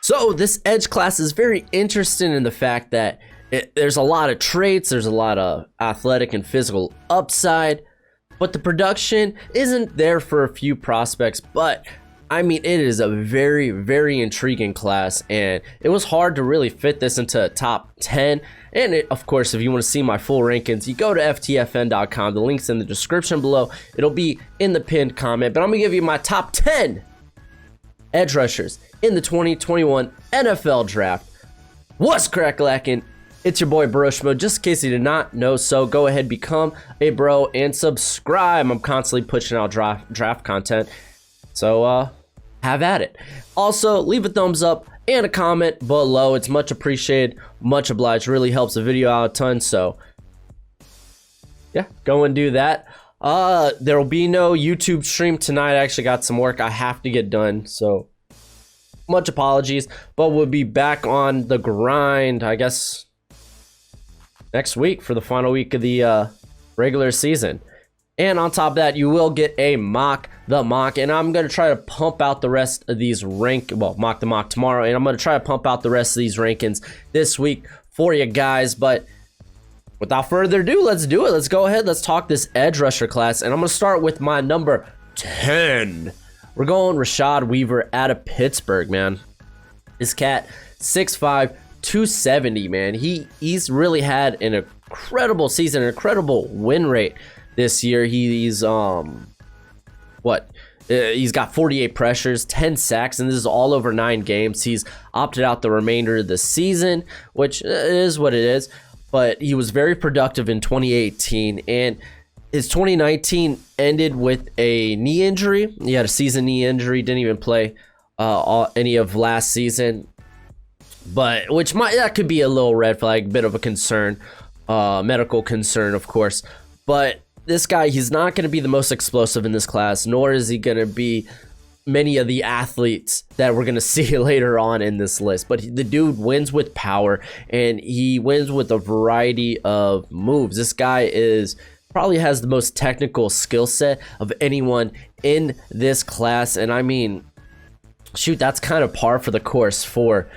So this edge class is very interesting in the fact that there's a lot of traits, there's a lot of athletic and physical upside, but the production isn't there for a few prospects. But I mean, it is a very, very intriguing class, and it was hard to really fit this into a top 10. And of course, if you want to see my full rankings, you go to ftfn.com. The link's in the description below. It'll be in the pinned comment, but I'm gonna give you my top 10 edge rushers in the 2021 NFL draft. What's crack-lacking? It's your boy Broshmo. Just in case you did not know, so go ahead, become a bro and subscribe. I'm constantly pushing out draft content, so have at it. Also, leave a thumbs up and a comment below. It's much appreciated, much obliged. Really helps the video out a ton. So yeah, go and do that. There will be no YouTube stream tonight. I actually got some work I have to get done, so much apologies, but we'll be back on the grind, I guess, next week for the final week of the regular season. And on top of that, you will get a mock the mock, and I'm going to try to pump out the rest of these mock the mock tomorrow, and I'm going to try to pump out the rest of these rankings this week for you guys. But without further ado, let's do it. Let's go ahead. Let's talk this edge rusher class, and I'm going to start with my number 10. We're going Rashod Weaver out of Pittsburgh, man. This cat, 6'5", 270, man. He's really had an incredible season, an incredible win rate this year. He's he's got 48 pressures, 10 sacks, and this is all over 9 games. He's opted out the remainder of the season, which is what it is, but he was very productive in 2018, and his 2019 ended with a knee injury. He had a season knee injury, didn't even play any of last season, but that could be a little red flag, bit of a concern, medical concern, of course. But this guy, he's not going to be the most explosive in this class, nor is he going to be many of the athletes that we're going to see later on in this list. But the dude wins with power, and he wins with a variety of moves. This guy probably has the most technical skill set of anyone in this class. And I mean, shoot, that's kind of par for the course for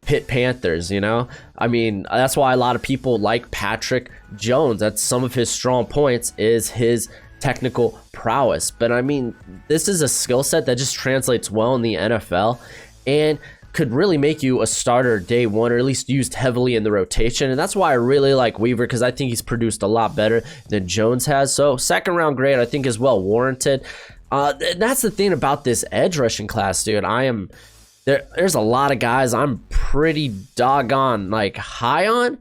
Pitt Panthers, you know? I mean, that's why a lot of people like Patrick Jones. That's some of his strong points, is his technical prowess. But I mean, this is a skill set that just translates well in the NFL and could really make you a starter day one, or at least used heavily in the rotation. And that's why I really like Weaver, because I think he's produced a lot better than Jones has. So second round grade, I think, is well warranted. That's the thing about this edge rushing class, dude. There's a lot of guys I'm pretty doggone high on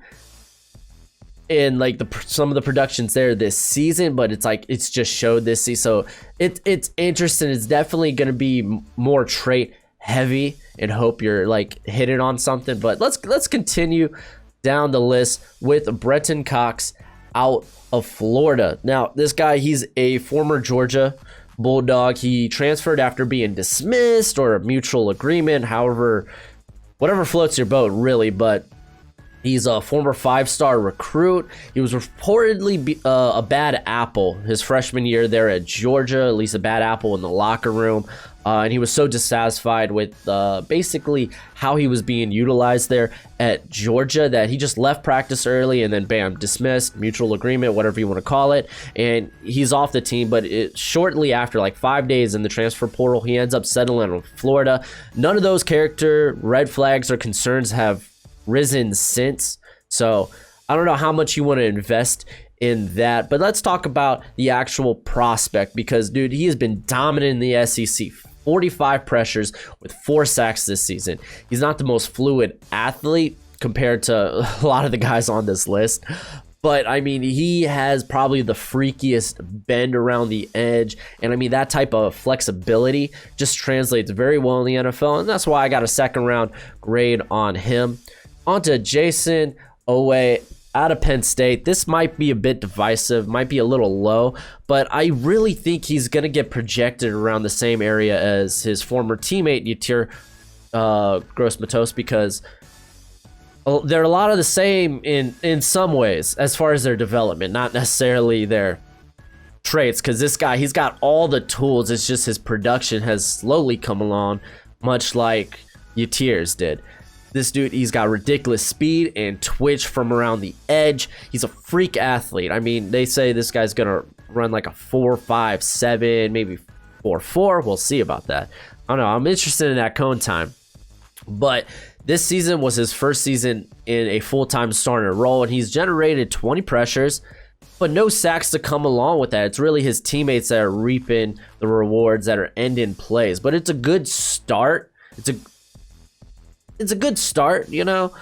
in some of the productions there this season, but it's just showed this season. So it's interesting. It's definitely going to be more trait heavy, and hope you're hitting on something. But let's continue down the list with Brenton Cox out of Florida. Now, this guy, he's a former Georgia Bulldog. He transferred after being dismissed, or a mutual agreement, whatever floats your boat, really. But he's a former 5-star recruit. He was reportedly a bad apple his freshman year there at Georgia, at least a bad apple in the locker room. And he was so dissatisfied with basically how he was being utilized there at Georgia that he just left practice early, and then bam, dismissed, mutual agreement, whatever you want to call it. And he's off the team. But shortly after, 5 days in the transfer portal, he ends up settling in Florida. None of those character red flags or concerns have risen since. So I don't know how much you want to invest in that. But let's talk about the actual prospect, because, dude, he has been dominant in the SEC. 45 pressures with 4 sacks this season. He's not the most fluid athlete compared to a lot of the guys on this list, but I mean, he has probably the freakiest bend around the edge, and I mean, that type of flexibility just translates very well in the NFL, and that's why I got a second round grade on him. On to Jason Owe out of Penn State. This might be a bit divisive, might be a little low, but I really think he's going to get projected around the same area as his former teammate, Yatir Gross-Matos, because they're a lot of the same in some ways as far as their development, not necessarily their traits, because this guy, he's got all the tools. It's just his production has slowly come along, much like Yetiers did. This dude, he's got ridiculous speed and twitch from around the edge. He's a freak athlete. I mean, they say this guy's going to run like a 4.57, maybe 4.4. We'll see about that. I don't know. I'm interested in that cone time. But this season was his first season in a full-time starter role, and he's generated 20 pressures, but no sacks to come along with that. It's really his teammates that are reaping the rewards, that are ending plays. But it's a good start. It's a good start, you know,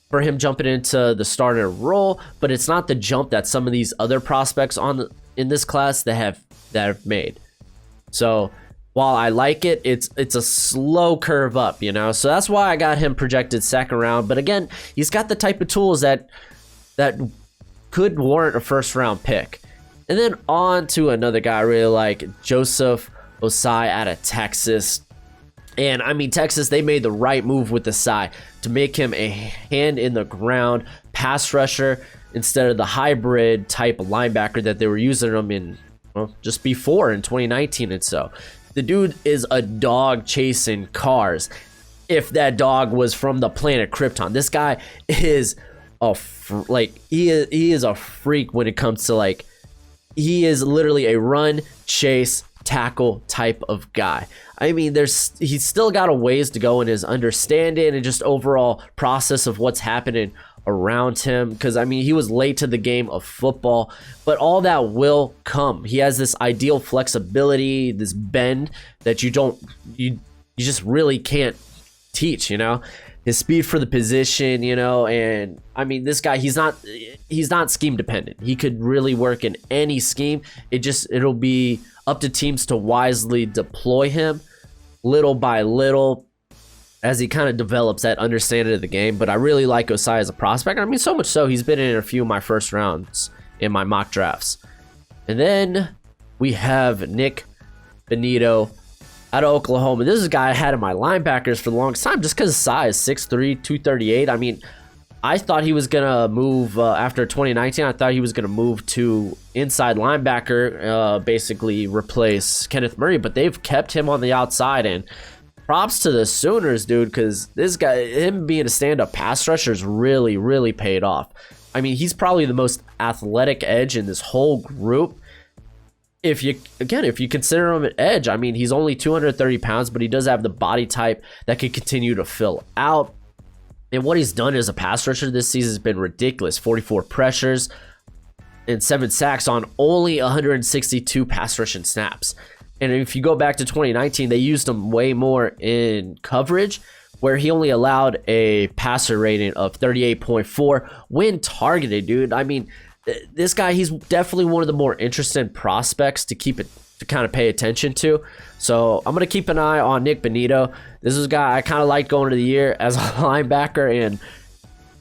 for him jumping into the starter role, but it's not the jump that some of these other prospects in this class that have made. So while I like it, it's a slow curve up, you know. So that's why I got him projected second round. But again, he's got the type of tools that could warrant a first round pick. And then on to another guy I really like, Joseph Osai out of Texas. And I mean, Texas, they made the right move with Osai to make him a hand in the ground pass rusher instead of the hybrid type of linebacker that they were using him in, well, just before in 2019 and so. The dude is a dog chasing cars. If that dog was from the planet Krypton, this guy is he is a freak when it comes to like, he is literally a run, chase, tackle type of guy. I mean, he's still got a ways to go in his understanding and just overall process of what's happening around him, because I mean, he was late to the game of football, but all that will come. He has this ideal flexibility, this bend that you just really can't teach, you know. His speed for the position, you know, and I mean, this guy, he's not scheme dependent. He could really work in any scheme. It'll be up to teams to wisely deploy him little by little as he kind of develops that understanding of the game. But I really like Osai as a prospect. I mean, so much so, he's been in a few of my first rounds in my mock drafts. And then we have Nick Binito out of Oklahoma. This is a guy I had in my linebackers for the longest time just because of size, 6'3", 238. I mean, I thought he was going to move after 2019. I thought he was going to move to inside linebacker, basically replace Kenneth Murray, but they've kept him on the outside. And props to the Sooners, dude, because this guy, him being a stand-up pass rusher, has really, really paid off. I mean, he's probably the most athletic edge in this whole group. If you consider him an edge, I mean, he's only 230 pounds, but he does have the body type that can continue to fill out. And what he's done as a pass rusher this season has been ridiculous. 44 pressures and 7 sacks on only 162 pass rushing snaps. And if you go back to 2019, they used him way more in coverage, where he only allowed a passer rating of 38.4 when targeted, dude. I mean, this guy, he's definitely one of the more interesting prospects to kind of pay attention to. So I'm going to keep an eye on Nick Binito. This is a guy I kind of liked going into the year as a linebacker, and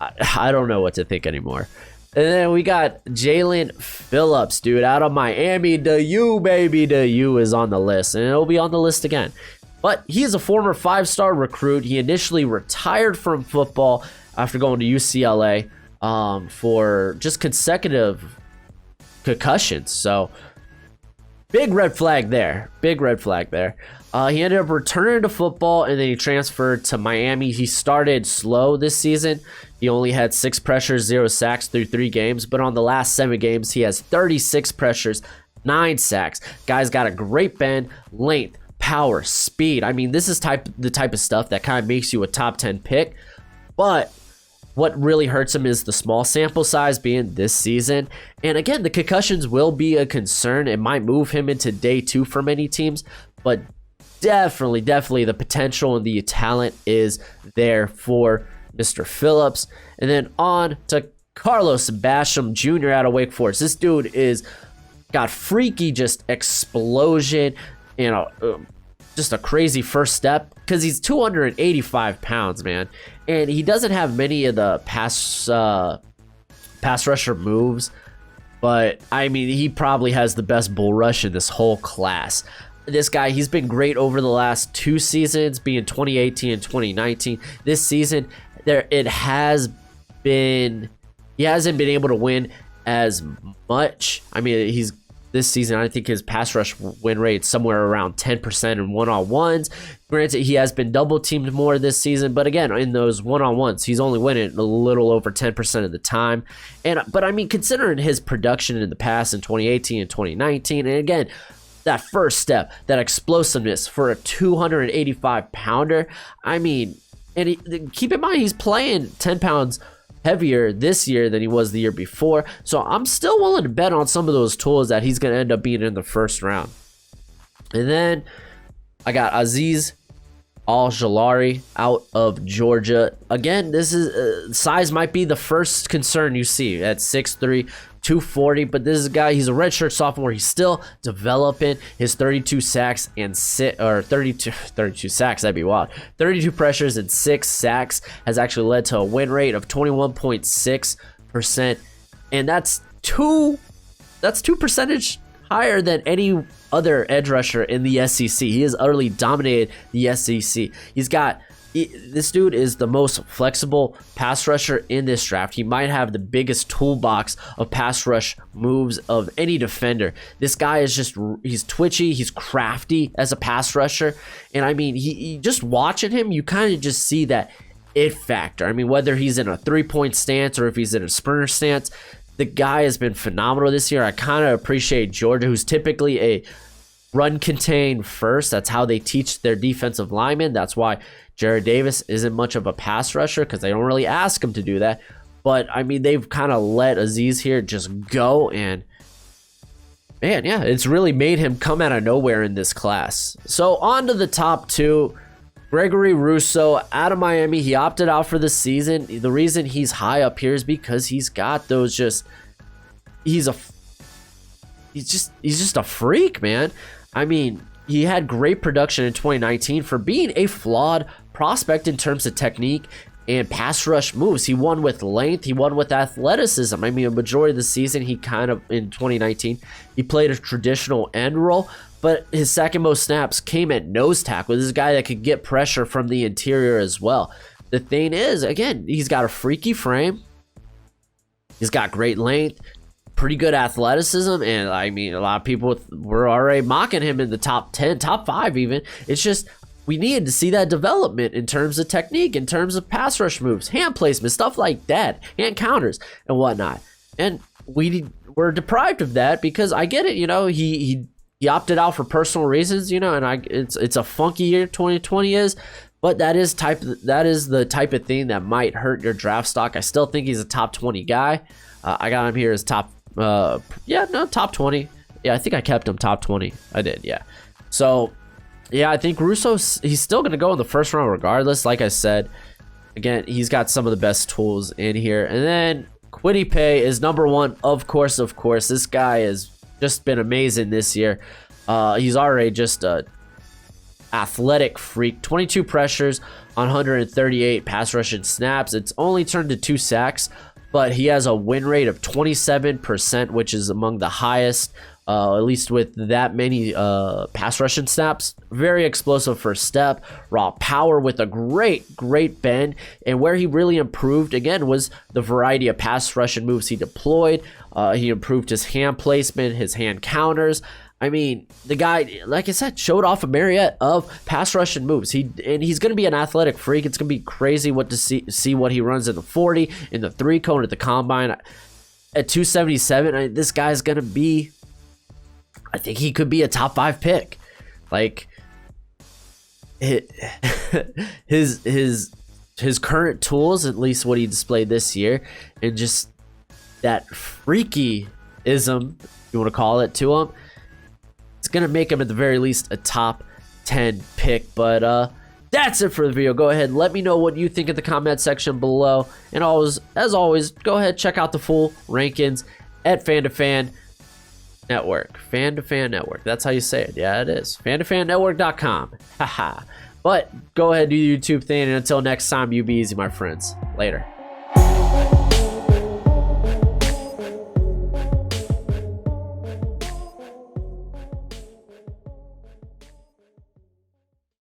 I don't know what to think anymore. And then we got Jalen Phillips, dude, out of Miami. The U, baby. The U is on the list, and it'll be on the list again. But he is a former 5-star recruit. He initially retired from football after going to UCLA for just consecutive concussions. So big red flag there. He ended up returning to football, and then he transferred to Miami. He started slow this season. He only had 6 pressures, 0 sacks through 3 games. But on the last 7 games, he has 36 pressures, 9 sacks. Guy's got a great bend, length, power, speed. I mean, this is the type of stuff that kind of makes you a top 10 pick. But what really hurts him is the small sample size being this season. And again, the concussions will be a concern. It might move him into day 2 for many teams, but definitely the potential and the talent is there for Mr. Phillips. And then on to Carlos Basham Jr. out of Wake Forest. This dude is got freaky just explosion, you know, just a crazy first step because he's 285 pounds, man. And he doesn't have many of the pass rusher moves, but I mean, he probably has the best bull rush in this whole class. This guy, he's been great over the last 2 seasons, being 2018 and 2019. This season, he hasn't been able to win as much. I mean, he's this season. I think his pass rush win rate is somewhere around 10% in one-on-ones. Granted, he has been double teamed more this season, but again, in those one-on-ones, he's only winning a little over 10% of the time. But I mean, considering his production in the past in 2018 and 2019, and again, that first step, that explosiveness for a 285-pounder, I mean, and keep in mind, he's playing 10 pounds heavier this year than he was the year before. So I'm still willing to bet on some of those tools that he's going to end up being in the first round. And then I got Azeez Ali out of Georgia. Again, this is size might be the first concern you see at 6'3", 240, but this is a guy, he's a redshirt sophomore. He's still developing. His 32 sacks and 32 sacks, that'd be wild. 32 pressures and 6 sacks has actually led to a win rate of 21.6%, and that's two percentage higher than any other edge rusher in the SEC. He has utterly dominated the SEC. This dude is the most flexible pass rusher in this draft. He might have the biggest toolbox of pass rush moves of any defender. This guy is he's twitchy, he's crafty as a pass rusher. And I mean, he just watching him, you kind of just see that it factor. I mean, whether he's in a 3-point stance or if he's in a sprinter stance, the guy has been phenomenal this year. I kind of appreciate Georgia, who's typically a run contain first. That's how they teach their defensive linemen. That's why Jared Davis isn't much of a pass rusher, because they don't really ask him to do that. But I mean, they've kind of let Azeez here just go, and man, yeah, it's really made him come out of nowhere in this class. So on to the top two. Gregory Russo out of Miami. He opted out for the season. The reason he's high up here is because he's got those he's just a freak, man. I mean, he had great production in 2019 for being a flawed prospect in terms of technique and pass rush moves. He won with length, he won with athleticism. I mean, a majority of the season, he kind of, in 2019, he played a traditional end role, but his second most snaps came at nose tackle. This is a guy that could get pressure from the interior as well. The thing is, again, he's got a freaky frame. He's got great length, pretty good athleticism, and I mean, a lot of people were already mocking him in the top 10, top 5 even. It's just, we needed to see that development in terms of technique, in terms of pass rush moves, hand placement, stuff like that, hand counters and whatnot. And we were deprived of that because I get it, you know, he opted out for personal reasons, you know, and it's a funky year 2020 is, but that is the type of thing that might hurt your draft stock. I still think he's a top 20 guy. I got him here as top 20. Yeah, I think I kept him top 20. I did, yeah. So yeah, I think Russo, he's still going to go in the first round regardless. Like I said, again, he's got some of the best tools in here. And then Kwity Paye is number one, of course. This guy has just been amazing this year. He's already just a athletic freak. 22 pressures on 138 pass rushing snaps. It's only turned to 2 sacks, but he has a win rate of 27%, which is among the highest, at least with that many pass rushing snaps. Very explosive first step, raw power with a great bend. And where he really improved, again, was the variety of pass rushing moves he deployed. He improved his hand placement, his hand counters. I mean, the guy, like I said, showed off a myriad of pass rushing moves. He's going to be an athletic freak. It's going to be crazy to see what he runs in the 40, in the 3-cone, at the combine. At 277, this guy's going to be, I think he could be a top 5 pick. Like, his current tools, at least what he displayed this year, and just that freakyism, you want to call it, to him, it's going to make him at the very least a top 10 pick. But that's it for the video. Go ahead and let me know what you think in the comment section below. And as always, go ahead, check out the full rankings at Fan2Fan Network. Fan2Fan Network. That's how you say it. Yeah, it is. Fan2FanNetwork.com. Haha. But go ahead, do your YouTube thing. And until next time, you be easy, my friends. Later.